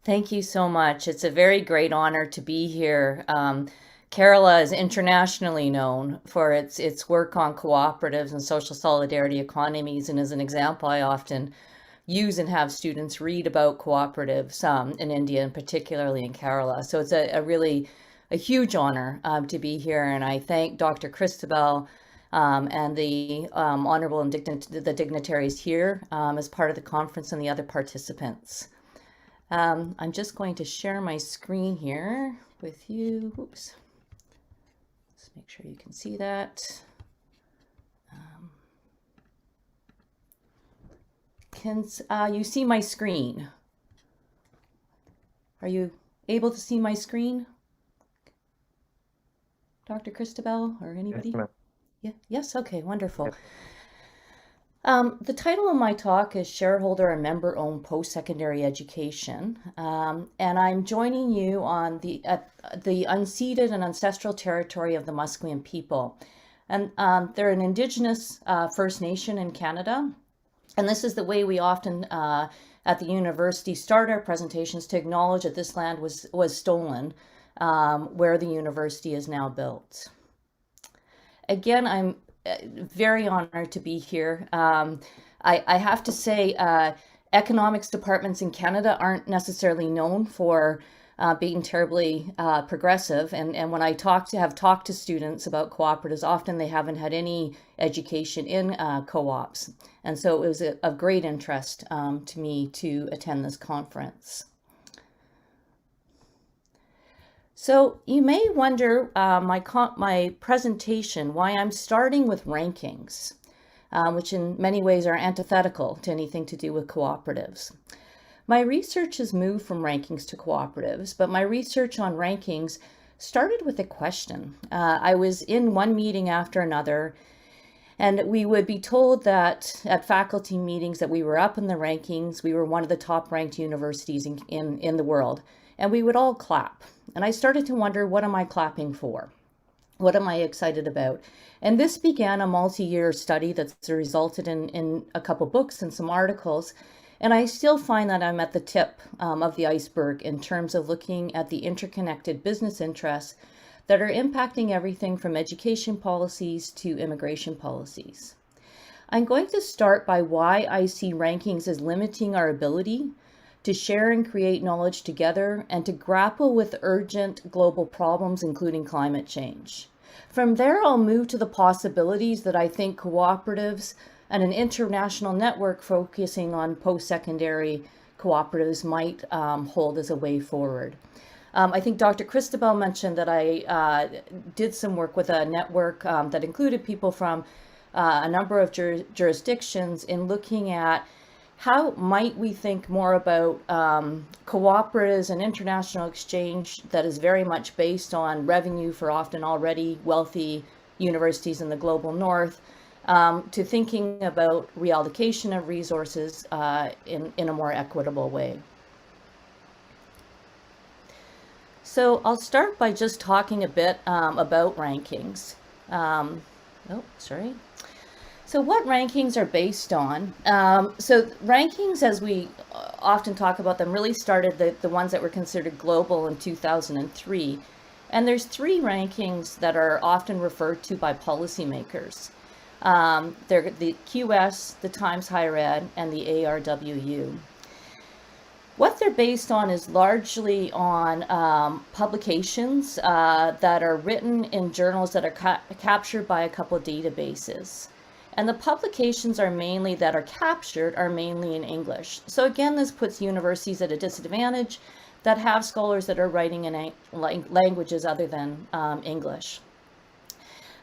Thank you so much. It's a very great honor to be here. Kerala is internationally known for its work on cooperatives and social solidarity economies. And as an example, I often use and have students read about cooperatives in India and particularly in Kerala. So it's a really a huge honor to be here. And I thank Dr. Christabel and the honorable and the dignitaries here as part of the conference and the other participants. I'm just going to share my screen here with you. Oops. Let's make sure you can see that. Can you see my screen? Are you able to see my screen? Dr. Christabel or anybody? Yes, ma'am. Yeah. Yes. Okay. Wonderful. Yes. The title of my talk is Shareholder and Member-Owned Post-Secondary Education, and I'm joining you on the unceded and ancestral territory of the Musqueam people. And they're an Indigenous First Nation in Canada, and this is the way we often at the university start our presentations, to acknowledge that this land was stolen where the university is now built. Again, I'm very honored to be here. I have to say, economics departments in Canada aren't necessarily known for being terribly progressive. And when I have talked to students about cooperatives, often they haven't had any education in co-ops. And so it was of great interest to me to attend this conference. So you may wonder my presentation, why I'm starting with rankings, which in many ways are antithetical to anything to do with cooperatives. My research has moved from rankings to cooperatives, but my research on rankings started with a question. I was in one meeting after another, and we would be told that at faculty meetings that we were up in the rankings, we were one of the top ranked universities in the world, and we would all clap. And I started to wonder, what am I clapping for? What am I excited about? And this began a multi-year study that's resulted in a couple books and some articles. And I still find that I'm at the tip of the iceberg in terms of looking at the interconnected business interests that are impacting everything from education policies to immigration policies. I'm going to start by why I see rankings as limiting our ability to share and create knowledge together, and to grapple with urgent global problems, including climate change. From there, I'll move to the possibilities that I think cooperatives and an international network focusing on post-secondary cooperatives might hold as a way forward. I think Dr. Christabel mentioned that I did some work with a network that included people from a number of jurisdictions in looking at how might we think more about cooperatives and international exchange that is very much based on revenue for often already wealthy universities in the global north, to thinking about reallocation of resources in a more equitable way. So I'll start by just talking a bit about rankings. So what rankings are based on? So rankings, as we often talk about them, really started the ones that were considered global in 2003. And there's three rankings that are often referred to by policymakers. They're the QS, the Times Higher Ed, and the ARWU. What they're based on is largely on publications that are written in journals that are captured by a couple of databases. And the publications are mainly in English. So again, this puts universities at a disadvantage that have scholars that are writing in languages other than English.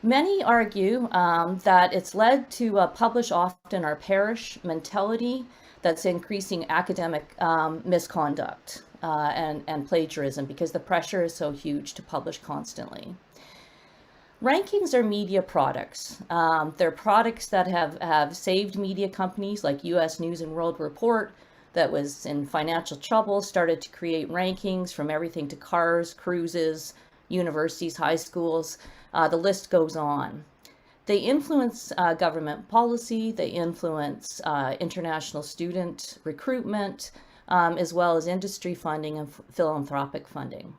Many argue that it's led to publish often or perish mentality that's increasing academic misconduct and plagiarism, because the pressure is so huge to publish constantly. Rankings are media products. They're products that have saved media companies like US News and World Report, that was in financial trouble, started to create rankings from everything to cars, cruises, universities, high schools. The list goes on. They influence government policy. They influence international student recruitment. as well as industry funding and philanthropic funding.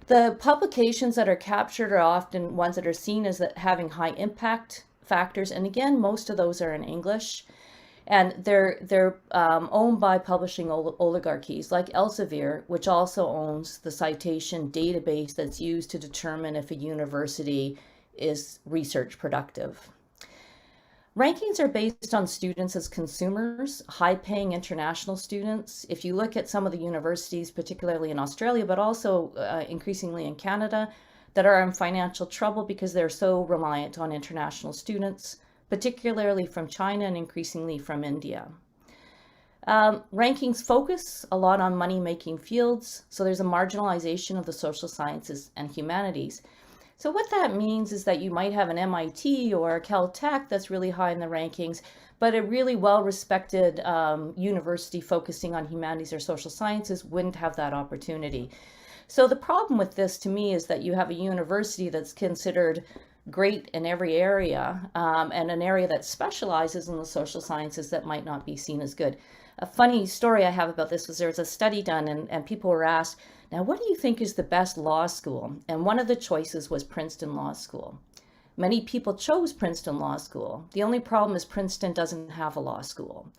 The publications that are captured are often ones that are seen as having high impact factors. And again, most of those are in English. And they're owned by publishing oligarchies like Elsevier, which also owns the citation database that's used to determine if a university is research productive. Rankings are based on students as consumers, high-paying international students. If you look at some of the universities, particularly in Australia, but also increasingly in Canada, that are in financial trouble because they're so reliant on international students, particularly from China and increasingly from India. Rankings focus a lot on money-making fields, so there's a marginalization of the social sciences and humanities. So what that means is that you might have an MIT or a Caltech that's really high in the rankings, but a really well-respected university focusing on humanities or social sciences wouldn't have that opportunity. So the problem with this to me is that you have a university that's considered great in every area and an area that specializes in the social sciences that might not be seen as good. A funny story I have about this was there was a study done and people were asked, now what do you think is the best law school? And one of the choices was Princeton Law School. Many people chose Princeton Law School. The only problem is Princeton doesn't have a law school.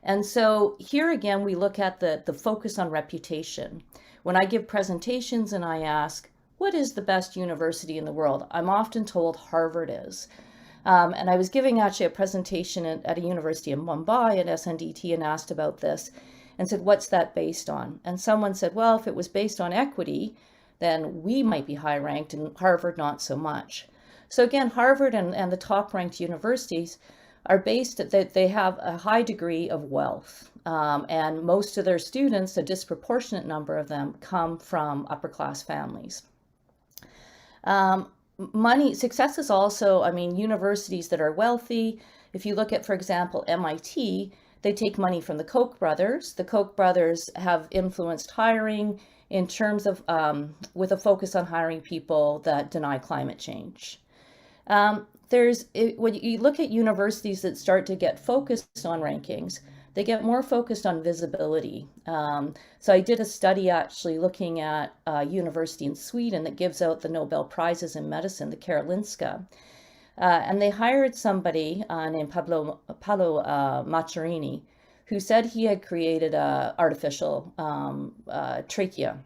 And so here again, we look at the focus on reputation. When I give presentations and I ask, what is the best university in the world? I'm often told Harvard is. And I was giving actually a presentation at a university in Mumbai at SNDT and asked about this and said, what's that based on? And someone said, well, if it was based on equity, then we might be high ranked and Harvard not so much. So again, Harvard and the top ranked universities are based that they have a high degree of wealth. And most of their students, a disproportionate number of them, come from upper class families. Success is also, I mean, universities that are wealthy. If you look at, for example, MIT, they take money from the Koch brothers. The Koch brothers have influenced hiring in terms of, with a focus on hiring people that deny climate change. When you look at universities that start to get focused on rankings, they get more focused on visibility. So I did a study actually looking at a university in Sweden that gives out the Nobel Prizes in medicine, the Karolinska. And they hired somebody named Paolo Macchiarini, who said he had created an artificial trachea.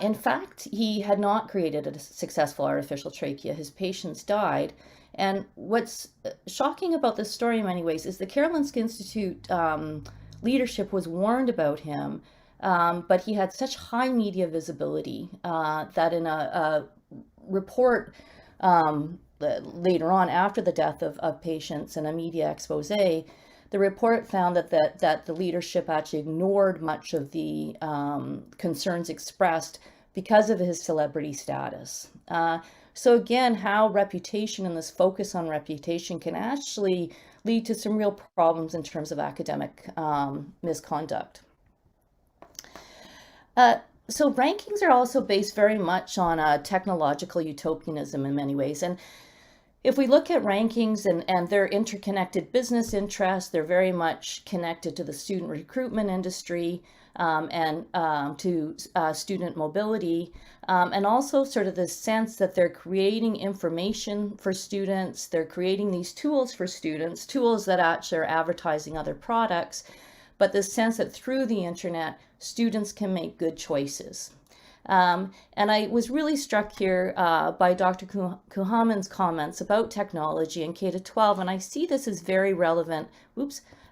In fact, he had not created a successful artificial trachea. His patients died. And what's shocking about this story in many ways is the Karolinska Institute leadership was warned about him, but he had such high media visibility that in a report later on after the death of patients and a media expose, the report found that the leadership actually ignored much of the concerns expressed because of his celebrity status. So again, how reputation and this focus on reputation can actually lead to some real problems in terms of academic misconduct. So rankings are also based very much on technological utopianism in many ways. And if we look at rankings and their interconnected business interests, they're very much connected to the student recruitment industry and to student mobility, and also sort of the sense that they're creating information for students, they're creating these tools for students, tools that actually are advertising other products, but the sense that through the internet, students can make good choices. And I was really struck here by Dr. Kuhaman's comments about technology in K-12, and I see this as very relevant,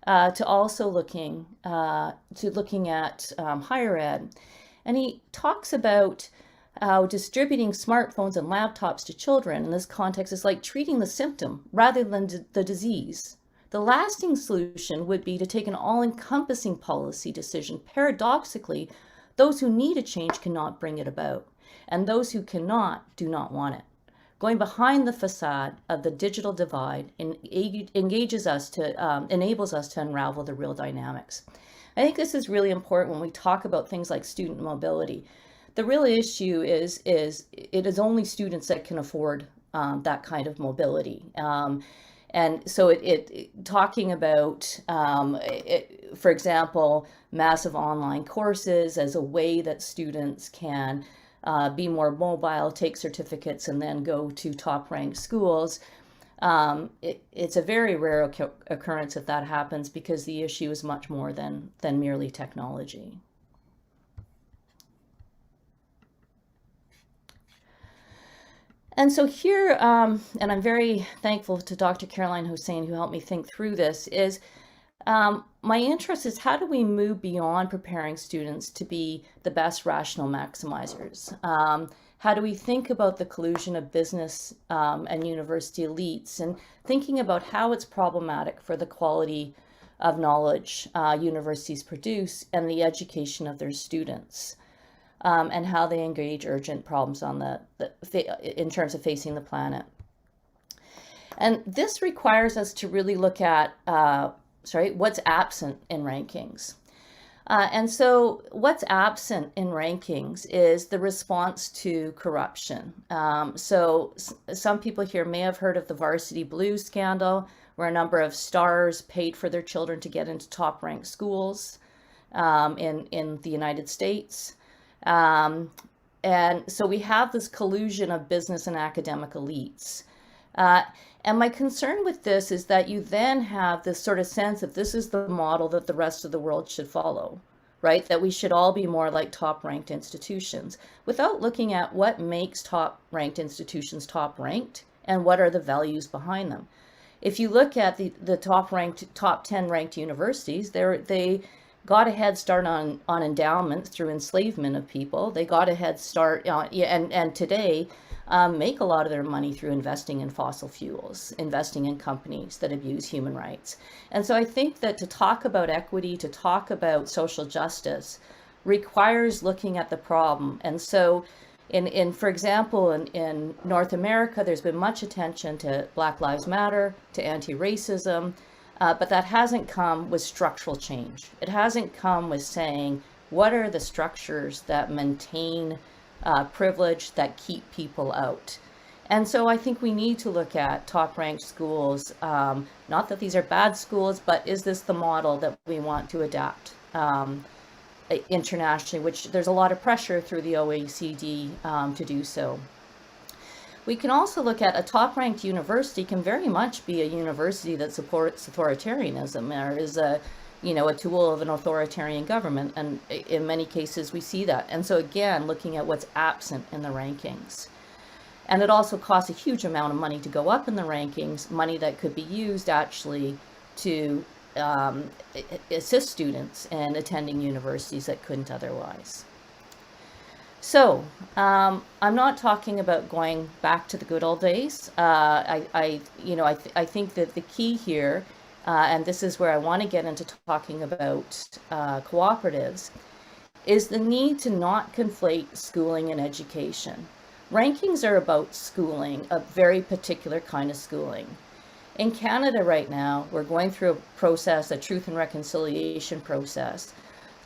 to also looking at higher ed. And he talks about how distributing smartphones and laptops to children in this context is like treating the symptom rather than the disease. The lasting solution would be to take an all-encompassing policy decision. Paradoxically, those who need a change cannot bring it about, and those who cannot do not want it. Going behind the facade of the digital divide enables us to unravel the real dynamics. I think this is really important when we talk about things like student mobility. The real issue is it is only students that can afford that kind of mobility. And so talking about, for example, massive online courses as a way that students can be more mobile, take certificates, and then go to top-ranked schools. It's a very rare occurrence if that happens, because the issue is much more than merely technology. And so here, and I'm very thankful to Dr. Caroline Hossein, who helped me think through this, is my interest is how do we move beyond preparing students to be the best rational maximizers? How do we think about the collusion of business and university elites, and thinking about how it's problematic for the quality of knowledge universities produce and the education of their students, and how they engage urgent problems on in terms of facing the planet. And this requires us to really look at what's absent in rankings. And so what's absent in rankings is the response to corruption. So some people here may have heard of the Varsity Blues scandal, where a number of stars paid for their children to get into top-ranked schools in the United States. And so we have this collusion of business and academic elites. And my concern with this is that you then have this sort of sense that this is the model that the rest of the world should follow, right? That we should all be more like top-ranked institutions, without looking at what makes top-ranked institutions top-ranked and what are the values behind them. If you look at the top 10 ranked universities, they got a head start on endowments through enslavement of people. They got a head start and today make a lot of their money through investing in fossil fuels, investing in companies that abuse human rights. And so I think that to talk about equity, to talk about social justice, requires looking at the problem. And so for example, in North America, there's been much attention to Black Lives Matter, to anti-racism, but that hasn't come with structural change. It hasn't come with saying, what are the structures that maintain privilege, that keep people out? And so I think we need to look at top-ranked schools, not that these are bad schools, but is this the model that we want to adapt internationally, which there's a lot of pressure through the OECD to do so. We can also look at a top-ranked university can very much be a university that supports authoritarianism, or is a tool of an authoritarian government, and in many cases we see that. And so again, looking at what's absent in the rankings. And it also costs a huge amount of money to go up in the rankings, money that could be used actually to assist students in attending universities that couldn't otherwise. So I'm not talking about going back to the good old days. I think that the key here, and this is where I want to get into talking about cooperatives, is the need to not conflate schooling and education. Rankings are about schooling, a very particular kind of schooling. In Canada right now, we're going through a truth and reconciliation process,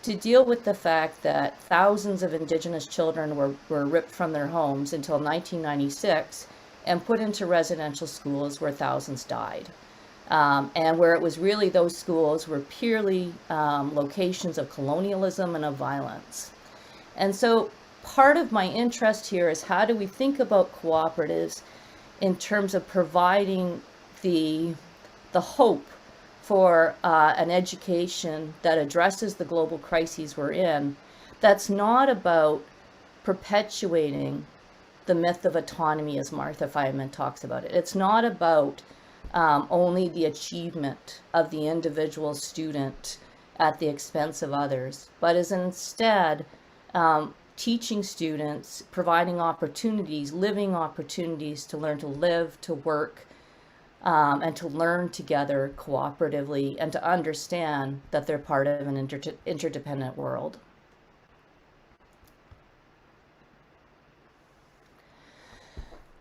to deal with the fact that thousands of Indigenous children were ripped from their homes until 1996 and put into residential schools where thousands died. And where it was really those schools were purely locations of colonialism and of violence. And so part of my interest here is, how do we think about cooperatives in terms of providing the hope for an education that addresses the global crises we're in, that's not about perpetuating the myth of autonomy as Martha Feynman talks about it. It's not about only the achievement of the individual student at the expense of others, but is instead teaching students, providing opportunities, living opportunities to learn to live, to work, and to learn together cooperatively, and to understand that they're part of an interdependent world.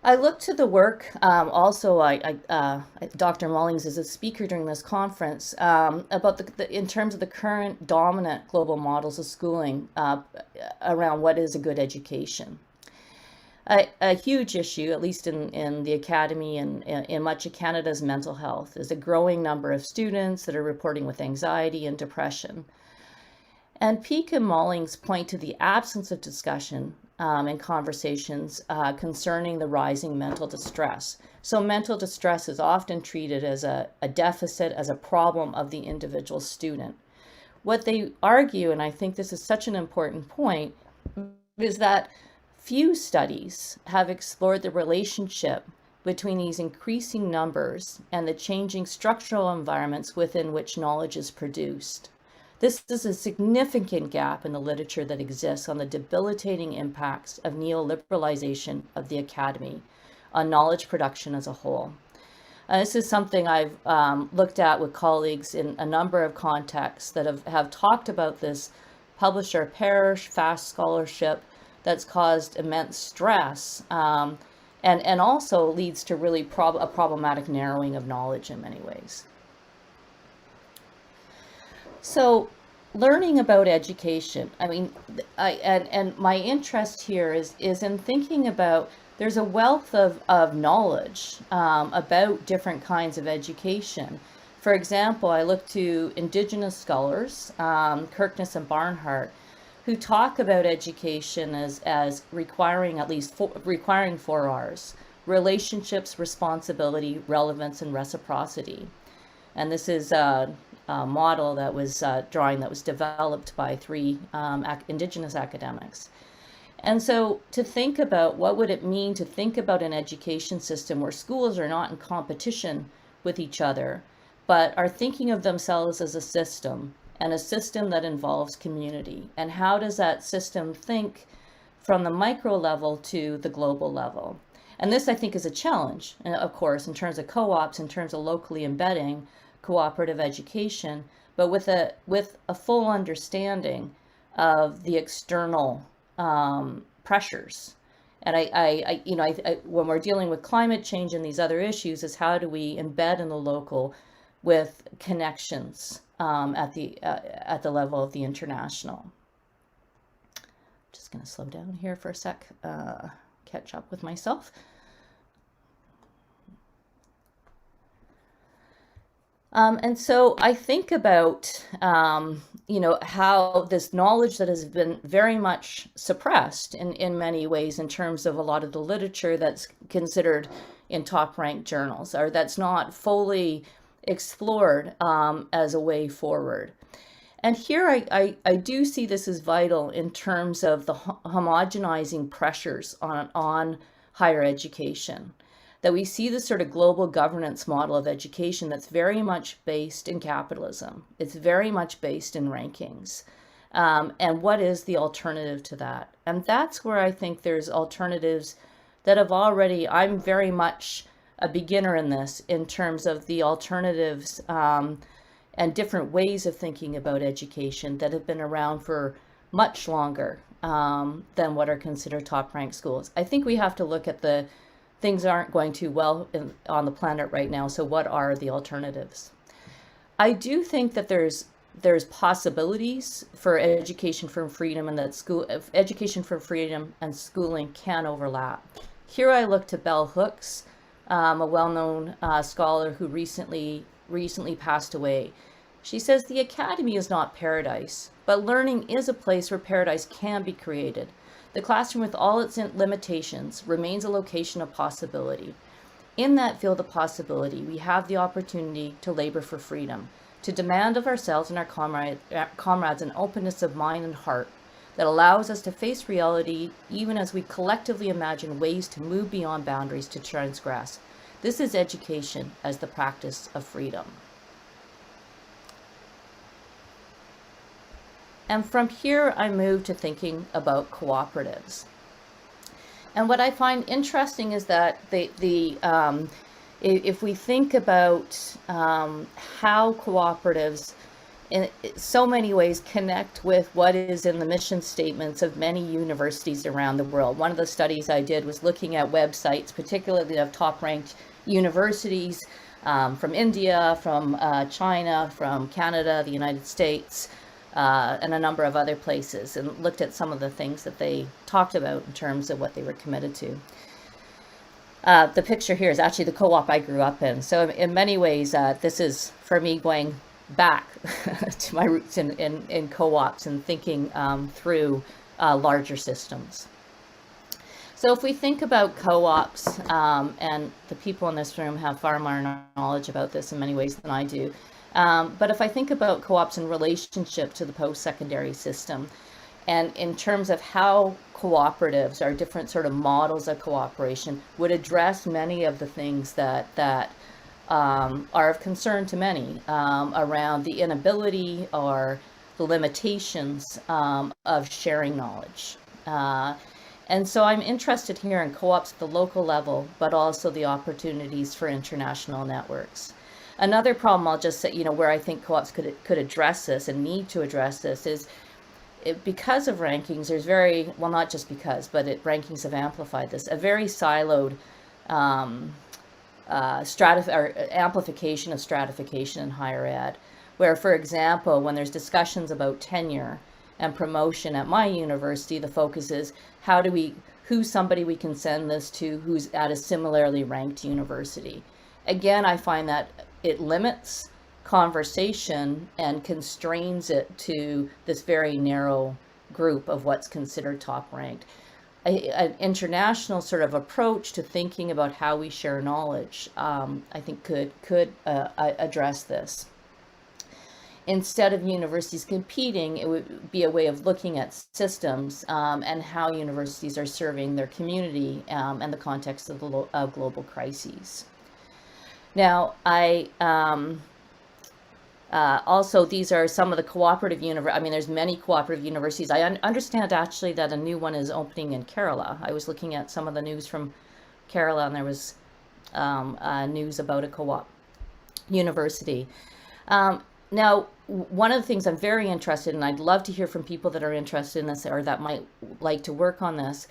I look to the work, also Dr. Mullings is a speaker during this conference, about in terms of the current dominant global models of schooling around what is a good education. A huge issue, at least in the academy and in much of Canada's mental health, is a growing number of students that are reporting with anxiety and depression. And Peake and Mollings point to the absence of discussion and conversations concerning the rising mental distress. So mental distress is often treated as a deficit, as a problem of the individual student. What they argue, and I think this is such an important point, is that few studies have explored the relationship between these increasing numbers and the changing structural environments within which knowledge is produced. This is a significant gap in the literature that exists on the debilitating impacts of neoliberalization of the academy on knowledge production as a whole. This is something I've looked at with colleagues in a number of contexts that have talked about this publisher perish, fast scholarship that's caused immense stress and also leads to really a problematic narrowing of knowledge in many ways. So learning about education, I mean, and my interest here is in thinking about, there's a wealth of knowledge about different kinds of education. For example, I look to Indigenous scholars, Kirkness and Barnhart, who talk about education as requiring requiring 4 R's: relationships, responsibility, relevance, and reciprocity. And this is a model that was drawing that was developed by 3 Indigenous academics. And so to think about what would it mean to think about an education system where schools are not in competition with each other, but are thinking of themselves as a system, and a system that involves community. And how does that system think from the micro level to the global level? And this, I think, is a challenge, of course, in terms of co-ops, in terms of locally embedding cooperative education, but with a full understanding of the external pressures. And when we're dealing with climate change and these other issues, is how do we embed in the local with connections at the level of the international. Just going to slow down here for a sec, catch up with myself. And so I think about, how this knowledge that has been very much suppressed in many ways in terms of a lot of the literature that's considered in top-ranked journals, or that's not fully explored as a way forward. And here I do see this as vital in terms of the homogenizing pressures on higher education. That we see this sort of global governance model of education that's very much based in capitalism. It's very much based in rankings. And what is the alternative to that? And that's where I think there's alternatives that have already, I'm very much a beginner in this in terms of the alternatives and different ways of thinking about education that have been around for much longer than what are considered top-ranked schools. I think we have to look at the things aren't going too well on the planet right now, so what are the alternatives? I do think that there's possibilities for education for freedom, and that education for freedom and schooling can overlap. Here I look to Bell Hooks, a well-known scholar who recently passed away. She says the academy is not paradise, but learning is a place where paradise can be created. The classroom, with all its limitations, remains a location of possibility. In that field of possibility, we have the opportunity to labor for freedom, to demand of ourselves and our comrades an openness of mind and heart that allows us to face reality even as we collectively imagine ways to move beyond boundaries to transgress. This is education as the practice of freedom. And from here, I move to thinking about cooperatives. And what I find interesting is that if we think about how cooperatives in so many ways connect with what is in the mission statements of many universities around the world. One of the studies I did was looking at websites, particularly of top-ranked universities from India, from China, from Canada, the United States, and a number of other places, and looked at some of the things that they talked about in terms of what they were committed to. The picture here is actually the co-op I grew up in. So in many ways, this is for me going back to my roots in co-ops and thinking through larger systems. So if we think about co-ops, and the people in this room have far more knowledge about this in many ways than I do, but if I think about co-ops in relationship to the post-secondary system, and in terms of how cooperatives or different sort of models of cooperation would address many of the things that are of concern to many around the inability or the limitations of sharing knowledge. And so I'm interested here in co-ops at the local level, but also the opportunities for international networks. Another problem I'll just say, where I think co-ops could address this and need to address this is because of rankings, there's not just because, but rankings have amplified this, a very siloed amplification of stratification in higher ed, where, for example, when there's discussions about tenure and promotion at my university, the focus is who's somebody we can send this to who's at a similarly ranked university. Again, I find that it limits conversation and constrains it to this very narrow group of what's considered top ranked. An international sort of approach to thinking about how we share knowledge, I think could address this. Instead of universities competing, it would be a way of looking at systems and how universities are serving their community and the context of global crises. Now, also, these are some of the cooperative there's many cooperative universities. I understand actually that a new one is opening in Kerala. I was looking at some of the news from Kerala, and there was news about a co-op university. Now, one of the things I'm very interested in, I'd love to hear from people that are interested in this or that might like to work on this,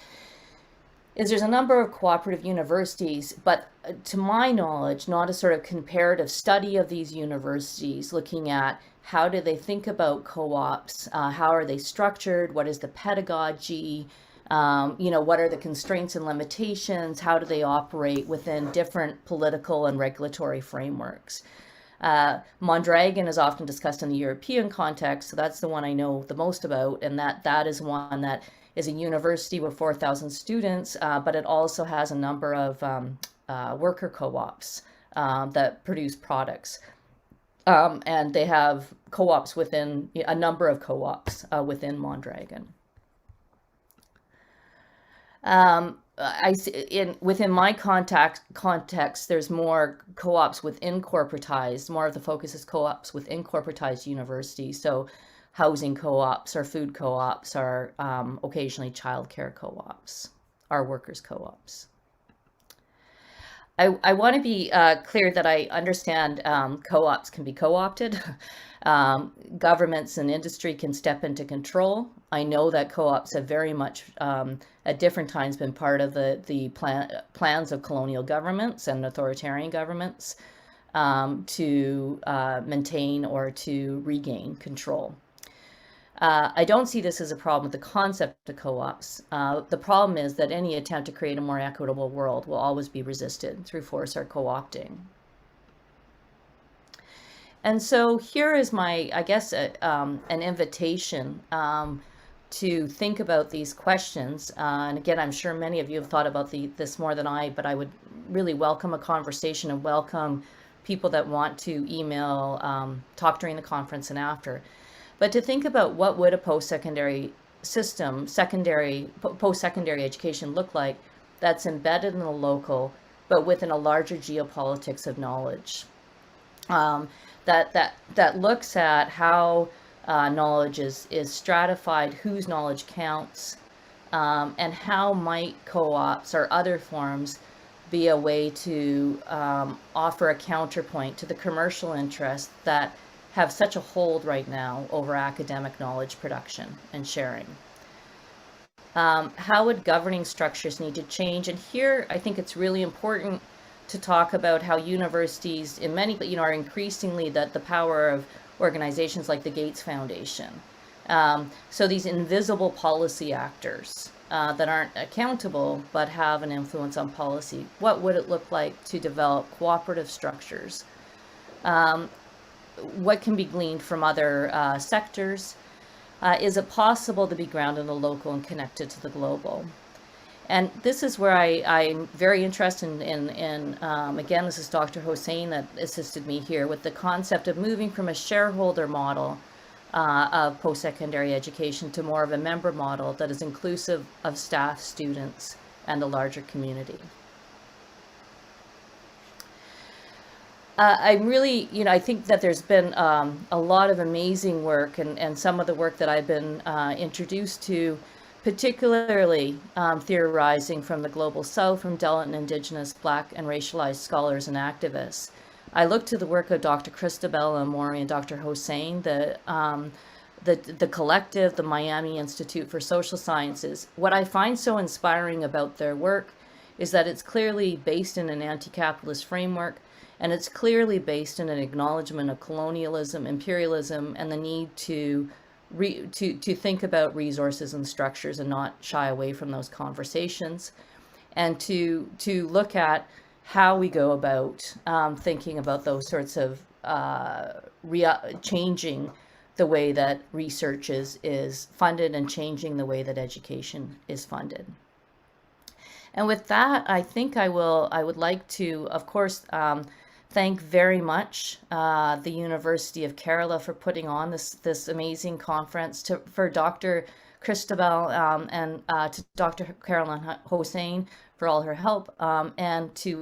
is there's a number of cooperative universities, but to my knowledge, not a sort of comparative study of these universities, looking at how do they think about co-ops, how are they structured, what is the pedagogy, what are the constraints and limitations, how do they operate within different political and regulatory frameworks. Mondragon is often discussed in the European context, so that's the one I know the most about, and that is one that is a university with 4,000 students, but it also has a number of worker co-ops that produce products. And they have co-ops within, a number of co-ops within Mondragon. Within my context, there's more co-ops within corporatized, more of the focus is co-ops within corporatized universities. So housing co-ops or food co-ops or occasionally childcare co-ops or workers co-ops. I want to be clear that I understand co-ops can be co-opted. Governments and industry can step into control. I know that co-ops have very much at different times been part of the plans of colonial governments and authoritarian governments to maintain or to regain control. I don't see this as a problem with the concept of co-ops. The problem is that any attempt to create a more equitable world will always be resisted through force or co-opting. And so here is my, I guess, an invitation to think about these questions. And again, I'm sure many of you have thought about this more than I, but I would really welcome a conversation and welcome people that want to email, talk during the conference and after. But to think about what would a post-secondary system, post-secondary education look like that's embedded in the local, but within a larger geopolitics of knowledge. That looks at how knowledge is stratified, whose knowledge counts, and how might co-ops or other forms be a way to offer a counterpoint to the commercial interests that have such a hold right now over academic knowledge production and sharing. How would governing structures need to change? And here, I think it's really important to talk about how universities, in many, are increasingly the power of organizations like the Gates Foundation So these invisible policy actors that aren't accountable but have an influence on policy. What would it look like to develop cooperative structures? What can be gleaned from other sectors? Is it possible to be grounded in the local and connected to the global? And this is where I'm very interested in again, this is Dr. Hossein that assisted me here with the concept of moving from a shareholder model of post-secondary education to more of a member model that is inclusive of staff, students, and the larger community. I really, I think that there's been a lot of amazing work, and some of the work that I've been introduced to, particularly theorizing from the Global South, from Dalit, Indigenous, Black, and racialized scholars and activists. I look to the work of Dr. Christabel Amori and Dr. Hossein, the collective, the Miami Institute for Social Sciences. What I find so inspiring about their work is that it's clearly based in an anti-capitalist framework, and it's clearly based in an acknowledgement of colonialism, imperialism, and the need to think about resources and structures and not shy away from those conversations, and to look at how we go about thinking about those sorts of changing the way that research is funded and changing the way that education is funded. And with that, I think I would like to, of course, thank very much the University of Kerala for putting on this amazing conference, for Dr. Christabel and to Dr. Caroline Hossein for all her help, and to